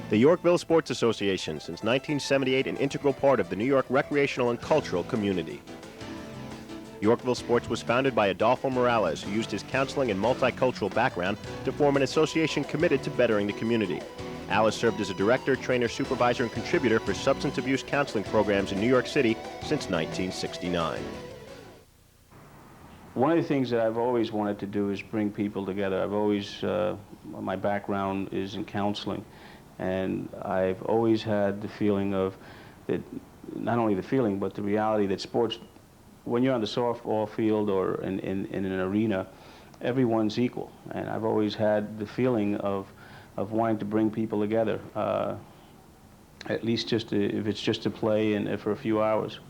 The Yorkville Sports Association, since 1978, an integral part of the New York recreational and cultural community. Yorkville Sports was founded by Adolfo Morales, who used his counseling and multicultural background to form an association committed to bettering the community. Alice served as a director, trainer, supervisor, and contributor for substance abuse counseling programs in New York City since 1969. One of the things that I've always wanted to do is bring people together. I've always, my background is in counseling, and I've always had the feeling of that, not only the feeling, but the reality that sports, when you're on the softball field or in an arena, everyone's equal. And I've always had the feeling of wanting to bring people together, at least just if it's just to play and for a few hours.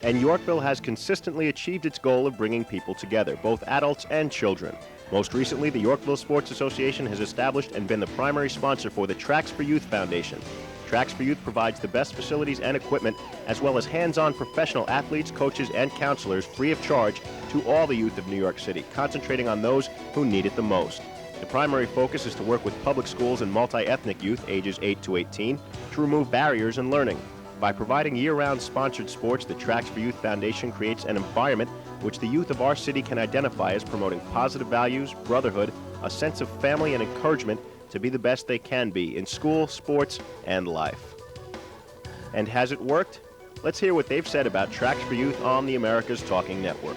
And Yorkville has consistently achieved its goal of bringing people together, both adults and children. Most recently, the Yorkville Sports Association has established and been the primary sponsor for the TRACS for Youth Foundation. TRACS for Youth provides the best facilities and equipment, as well as hands-on professional athletes, coaches, and counselors free of charge to all the youth of New York City, concentrating on those who need it the most. The primary focus is to work with public schools and multi-ethnic youth ages 8 to 18 to remove barriers in learning. By providing year-round sponsored sports, the TRACS for Youth Foundation creates an environment which the youth of our city can identify as promoting positive values, brotherhood, a sense of family, and encouragement to be the best they can be in school, sports, and life. And has it worked? Let's hear what they've said about TRACS for Youth on the America's Talking Network.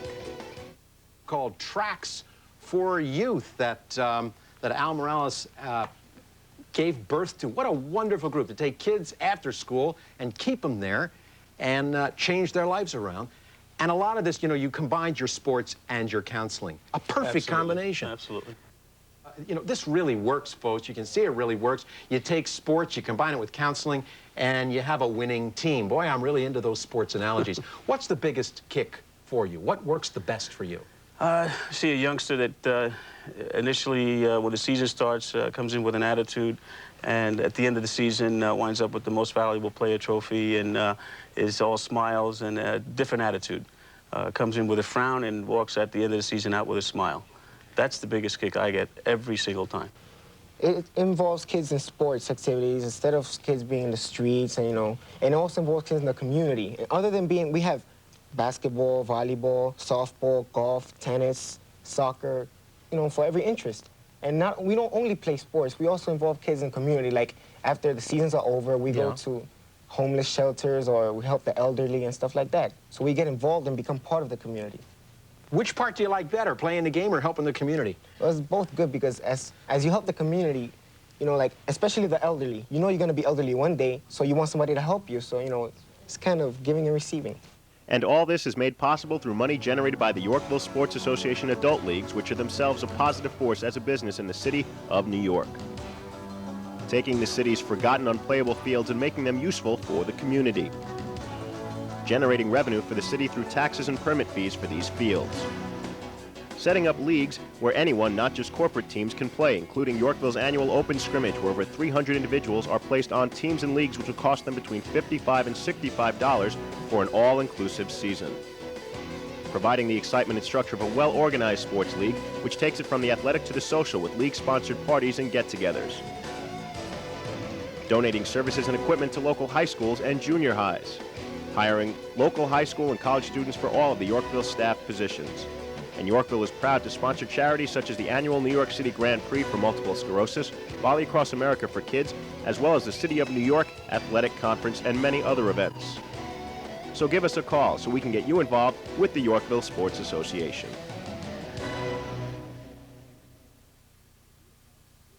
Called TRACS for Youth that Al Morales gave birth to. What a wonderful group to take kids after school and keep them there and change their lives around. And a lot of this, you know, you combined your sports and your counseling. A perfect combination. Absolutely. You know, this really works, folks. You can see it really works. You take sports, you combine it with counseling, and you have a winning team. Boy, I'm really into those sports analogies. What's the biggest kick for you? What works the best for you? See a youngster that initially, when the season starts, comes in with an attitude, and at the end of the season winds up with the most valuable player trophy and is all smiles and a different attitude. Comes in with a frown and walks at the end of the season out with a smile. That's the biggest kick I get every single time. It involves kids in sports activities instead of kids being in the streets, and and it also involves kids in the community. And other than we have basketball, volleyball, softball, golf, tennis, soccer, for every interest. And we don't only play sports, we also involve kids in community. Like after the seasons are over, we go to homeless shelters or we help the elderly and stuff like that. So we get involved and become part of the community. Which part do you like better, playing the game or helping the community? Well, it's both good because as you help the community, like especially the elderly, you're going to be elderly one day, so you want somebody to help you. So, it's kind of giving and receiving. And all this is made possible through money generated by the Yorkville Sports Association Adult Leagues, which are themselves a positive force as a business in the city of New York, taking the city's forgotten unplayable fields and making them useful for the community, generating revenue for the city through taxes and permit fees for these fields, setting up leagues where anyone, not just corporate teams, can play, including Yorkville's annual open scrimmage, where over 300 individuals are placed on teams and leagues which will cost them between $55 and $65 for an all-inclusive season. Providing the excitement and structure of a well-organized sports league, which takes it from the athletic to the social with league-sponsored parties and get-togethers. Donating services and equipment to local high schools and junior highs. Hiring local high school and college students for all of the Yorkville staff positions. And Yorkville is proud to sponsor charities such as the annual New York City Grand Prix for multiple sclerosis, Volley Across America for kids, as well as the City of New York Athletic Conference and many other events. So give us a call so we can get you involved with the Yorkville Sports Association.